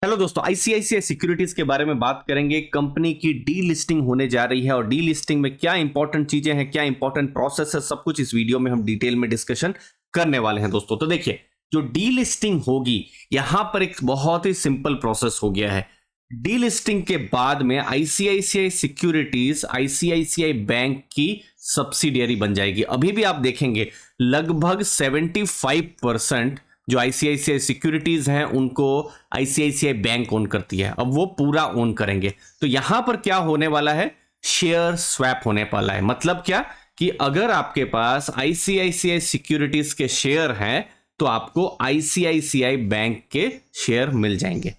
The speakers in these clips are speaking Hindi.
हेलो दोस्तों, आईसीआईसीआई सिक्योरिटीज के बारे में बात करेंगे। कंपनी की डी लिस्टिंग होने जा रही है और डी लिस्टिंग में क्या इंपॉर्टेंट चीजें हैं, क्या इंपॉर्टेंट प्रोसेस है, सब कुछ इस वीडियो में हम डिटेल में डिस्कशन करने वाले हैं दोस्तों। तो देखिए, जो डी लिस्टिंग होगी यहां पर एक बहुत ही सिंपल प्रोसेस हो गया है। डी लिस्टिंग के बाद में आईसीआईसीआई सिक्योरिटीज आईसीआईसीआई बैंक की सब्सिडियरी बन जाएगी। अभी भी आप देखेंगे लगभग 75% जो आईसीआईसीआई सिक्योरिटीज हैं उनको आईसीआईसीआई बैंक ओन करती है। अब वो पूरा ओन करेंगे तो यहां पर क्या होने वाला है, शेयर स्वैप होने वाला है। मतलब क्या कि अगर आपके पास आईसीआईसीआई सिक्योरिटीज के शेयर हैं तो आपको आईसीआईसीआई बैंक के शेयर मिल जाएंगे।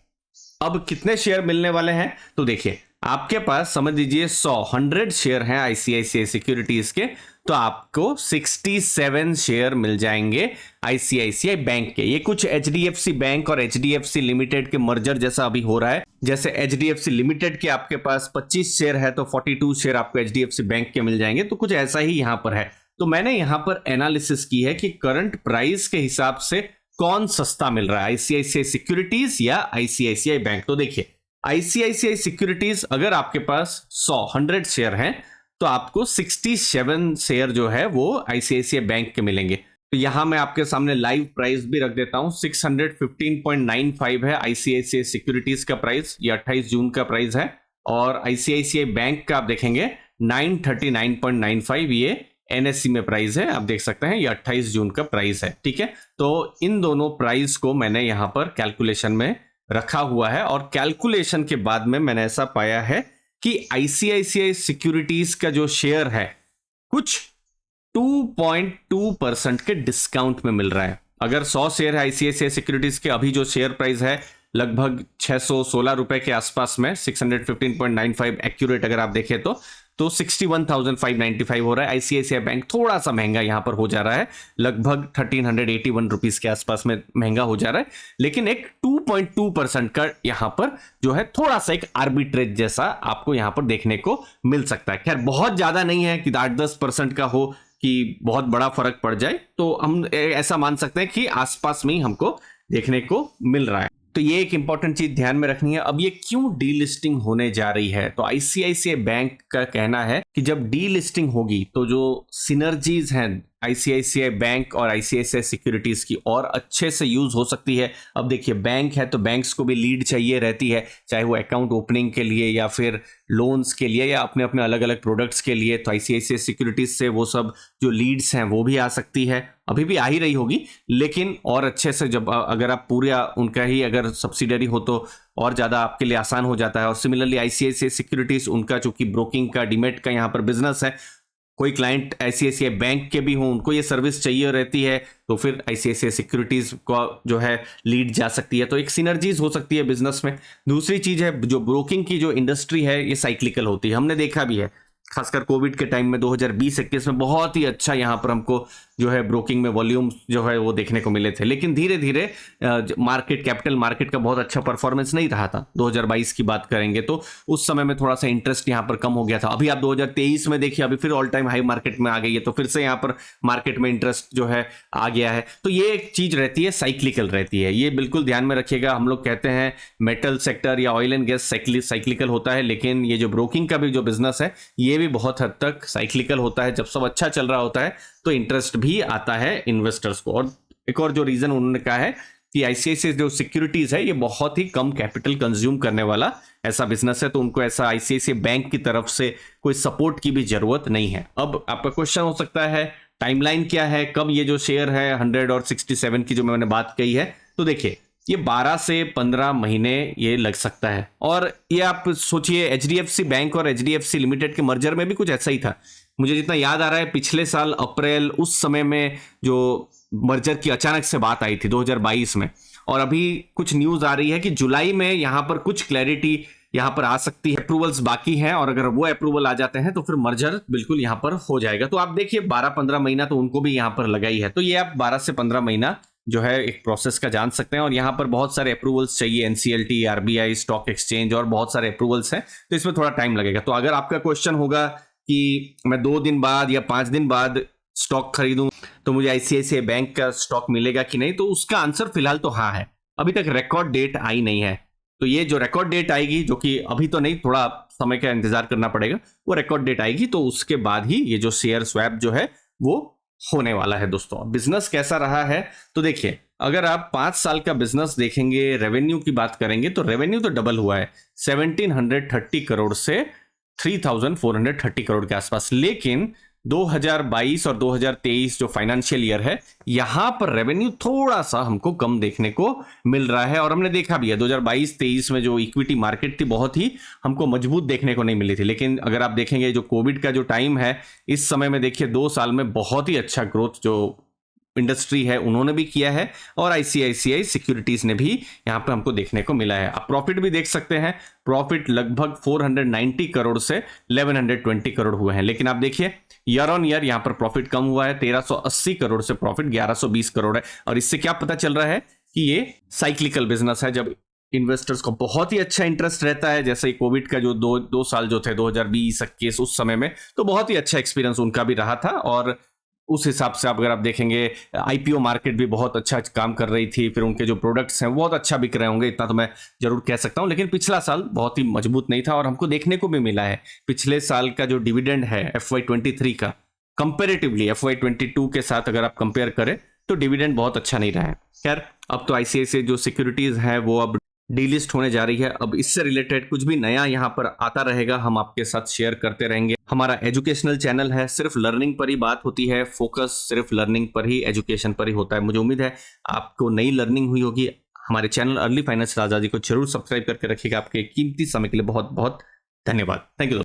अब कितने शेयर मिलने वाले हैं तो देखिए, आपके पास समझ लीजिए 100 शेयर हैं आईसीआईसीआई सिक्योरिटीज के, तो आपको 67 शेयर मिल जाएंगे आईसीआईसीआई बैंक के। ये कुछ एचडीएफसी बैंक और एचडीएफसी लिमिटेड के मर्जर जैसा अभी हो रहा है। जैसे एचडीएफसी लिमिटेड के आपके पास 25 शेयर है तो 42 शेयर आपको एचडीएफसी बैंक के मिल जाएंगे। तो कुछ ऐसा ही यहां पर है। तो मैंने यहां पर एनालिसिस की है कि करंट प्राइस के हिसाब से कौन सस्ता मिल रहा है, आईसीआईसीआई सिक्योरिटीज या आईसीआईसीआई बैंक। तो देखिए, आईसीआईसीआई सिक्योरिटीज अगर आपके पास 100 शेयर हैं तो आपको 67 शेयर जो है वो आईसीआईसीआई बैंक के मिलेंगे। तो यहां मैं आपके सामने लाइव प्राइस भी रख देता हूं, 615.95 है आईसीआईसीआई सिक्योरिटीज का प्राइस, ये 28 जून का प्राइस है। और आईसीआईसीआई बैंक का आप देखेंगे 939.95, ये एनएससी में प्राइस है, आप देख सकते हैं ये 28 जून का प्राइस है। ठीक है, तो इन दोनों प्राइस को मैंने यहां पर कैलकुलेशन में रखा हुआ है और कैलकुलेशन के बाद में मैंने ऐसा पाया है कि आईसीआईसीआई सिक्योरिटीज का जो शेयर है कुछ 2.2% के डिस्काउंट में मिल रहा है। अगर 100 शेयर है आईसीआईसीआई सिक्योरिटीज के, अभी जो शेयर प्राइस है लगभग 616 रुपए के आसपास में, 615.95 एक्यूरेट अगर आप देखें तो 61,595 हो रहा है। आईसीआईसीआई बैंक थोड़ा सा महंगा यहां पर हो जा रहा है, लगभग 1381 रुपीस के आसपास में महंगा हो जा रहा है। लेकिन एक 2.2% का यहां पर जो है थोड़ा सा एक आर्बिट्रेज जैसा आपको यहां पर देखने को मिल सकता है। खैर बहुत ज्यादा नहीं है कि 8-10% का हो कि बहुत बड़ा फर्क पड़ जाए, तो हम ऐसा मान सकते हैं कि आसपास में ही हमको देखने को मिल रहा है। तो ये एक इंपॉर्टेंट चीज ध्यान में रखनी है। अब ये क्यों डी लिस्टिंग होने जा रही है, तो आईसीआईसीआई बैंक का कहना है कि जब डी लिस्टिंग होगी तो जो सिनर्जीज हैं आईसीआईसीआई बैंक और आईसीआईसीआई सिक्योरिटीज की और अच्छे से यूज हो सकती है। अब देखिए, बैंक है तो बैंक्स को भी लीड चाहिए रहती है, चाहे वो अकाउंट ओपनिंग के लिए या फिर लोन्स के लिए या अपने अपने अलग अलग प्रोडक्ट्स के लिए। तो आईसीआईसीआई सिक्योरिटीज से वो सब जो लीड्स हैं वो भी आ सकती है, अभी भी आ ही रही होगी, लेकिन और अच्छे से जब अगर आप पूरा उनका ही अगर सब्सिडरी हो तो और ज्यादा आपके लिए आसान हो जाता है। और सिमिलरली आईसीआईसीआई सिक्योरिटीज, उनका चूंकि ब्रोकिंग का डीमेट का यहाँ पर बिजनेस है, कोई क्लाइंट आईसीआईसीआई बैंक के भी हो, उनको ये सर्विस चाहिए रहती है, तो फिर आईसीआईसीआई सिक्योरिटीज को जो है लीड जा सकती है। तो एक सिनर्जीज हो सकती है बिजनेस में। दूसरी चीज है, जो ब्रोकिंग की जो इंडस्ट्री है ये साइक्लिकल होती है, हमने देखा भी है खासकर कोविड के टाइम में 2020-21 में बहुत ही अच्छा यहाँ पर हमको जो है ब्रोकिंग में वॉल्यूम जो है वो देखने को मिले थे। लेकिन धीरे धीरे मार्केट, कैपिटल मार्केट का बहुत अच्छा परफॉर्मेंस नहीं रहा था। 2022 की बात करेंगे तो उस समय में थोड़ा सा इंटरेस्ट यहाँ पर कम हो गया था। अभी आप 2023 में देखिए, अभी फिर ऑल टाइम हाई मार्केट में आ गई है, तो फिर से यहाँ पर मार्केट में इंटरेस्ट जो है आ गया है। तो ये एक चीज रहती है, साइक्लिकल रहती है, ये बिल्कुल ध्यान में रखिएगा। हम लोग कहते हैं मेटल सेक्टर या ऑयल एंड गैस साइक्लिकल होता है, लेकिन ये जो ब्रोकिंग का भी जो बिजनेस है ये भी बहुत हद तक साइक्लिकल होता है। जब सब अच्छा चल रहा होता है तो इंटरेस्ट भी आता है इन्वेस्टर्स को। और एक और जो रीजन उन्होंने कहा है कि आईसीआईसीआई जो सिक्योरिटीज है ये बहुत ही कम कैपिटल कंज्यूम करने वाला ऐसा बिजनेस है, तो उनको ऐसा आईसीआईसीआई बैंक की तरफ से कोई सपोर्ट की भी जरूरत नहीं है। अब आपका क्वेश्चन हो सकता है टाइमलाइन क्या है, कब ये जो शेयर है 100 और 67 की जो मैंने बात कही है, तो देखिए ये 12 से 15 महीने ये लग सकता है। और ये आप सोचिए, एचडीएफसी बैंक और एचडीएफसी लिमिटेड के मर्जर में भी कुछ ऐसा ही था। मुझे जितना याद आ रहा है पिछले साल अप्रैल उस समय में जो मर्जर की अचानक से बात आई थी 2022 में, और अभी कुछ न्यूज आ रही है कि जुलाई में यहां पर कुछ क्लैरिटी यहां पर आ सकती है। अप्रूवल्स बाकी हैं और अगर वो अप्रूवल आ जाते हैं तो फिर मर्जर बिल्कुल यहां पर हो जाएगा। तो आप देखिए 12-15 महीना तो उनको भी यहां पर लगा ही है। तो ये आप 12 से 15 महीना जो है एक प्रोसेस का जान सकते हैं। और यहाँ पर बहुत सारे अप्रूवल्स चाहिए, एनसीएलटी, आरबीआई, स्टॉक एक्सचेंज और बहुत सारे अप्रूवल्स हैं, तो इसमें थोड़ा टाइम लगेगा। तो अगर आपका क्वेश्चन होगा कि मैं 2 दिन बाद या 5 दिन बाद स्टॉक खरीदूं तो मुझे आईसीआईसीआई बैंक का स्टॉक मिलेगा कि नहीं, तो उसका आंसर फिलहाल तो हाँ है। अभी तक रिकॉर्ड डेट आई नहीं है। तो ये जो रिकॉर्ड डेट आएगी, जो कि अभी तो नहीं, थोड़ा समय का इंतजार करना पड़ेगा, वो रिकॉर्ड डेट आएगी तो उसके बाद ही ये जो शेयर स्वैप जो है वो होने वाला है। दोस्तों बिजनेस कैसा रहा है, तो देखिए अगर आप 5 साल का बिजनेस देखेंगे, रेवेन्यू की बात करेंगे तो रेवेन्यू तो डबल हुआ है 1730 करोड़ से 3430 करोड़ के आसपास। लेकिन 2022 और 2023 जो फाइनेंशियल ईयर है, यहां पर रेवेन्यू थोड़ा सा हमको कम देखने को मिल रहा है। और हमने देखा भी है 2022-23 में जो इक्विटी मार्केट थी बहुत ही हमको मजबूत देखने को नहीं मिली थी। लेकिन अगर आप देखेंगे जो कोविड का जो टाइम है, इस समय में देखिए 2 साल में बहुत ही अच्छा ग्रोथ जो इंडस्ट्री है उन्होंने भी किया है, और आईसीआईसीआई सिक्योरिटीज ने भी यहां पे हमको देखने को मिला है। आप प्रॉफिट भी देख सकते हैं, प्रॉफिट लगभग 490 करोड़ से 1120 करोड़ हुए हैं। लेकिन आप देखिए ईयर ऑन ईयर यहां पर प्रॉफिट कम हुआ है, 1380 करोड़ से प्रॉफिट 1120 करोड़ है। और इससे क्या पता चल रहा है कि ये साइक्लिकल बिजनेस है। जब इन्वेस्टर्स को बहुत ही अच्छा इंटरेस्ट रहता है, जैसे कोविड का जो दो साल जो थे 2020-21 उस समय में, तो बहुत ही अच्छा एक्सपीरियंस उनका भी रहा था। और उस हिसाब से अगर आप देखेंगे आईपीओ मार्केट भी बहुत अच्छा काम कर रही थी, फिर उनके जो प्रोडक्ट्स हैं बहुत अच्छा बिक रहे होंगे, इतना तो मैं जरूर कह सकता हूं। लेकिन पिछला साल बहुत ही मजबूत नहीं था, और हमको देखने को भी मिला है पिछले साल का जो डिविडेंड है FY23 का, कंपेरेटिवली FY22 के साथ अगर आप कंपेयर करें तो डिविडेंड बहुत अच्छा नहीं रहा है। खैर अब तो आईसीआईसीआई जो सिक्योरिटीज है वो अब डीलिस्ट होने जा रही है। अब इससे रिलेटेड कुछ भी नया यहाँ पर आता रहेगा, हम आपके साथ शेयर करते रहेंगे। हमारा एजुकेशनल चैनल है, सिर्फ लर्निंग पर ही बात होती है, फोकस सिर्फ लर्निंग पर ही, एजुकेशन पर ही होता है। मुझे उम्मीद है आपको नई लर्निंग हुई होगी। हमारे चैनल अर्ली फाइनेंस राजा जी को जरूर सब्सक्राइब करके रखिएगा। आपके कीमती समय के लिए बहुत बहुत धन्यवाद। Thank you.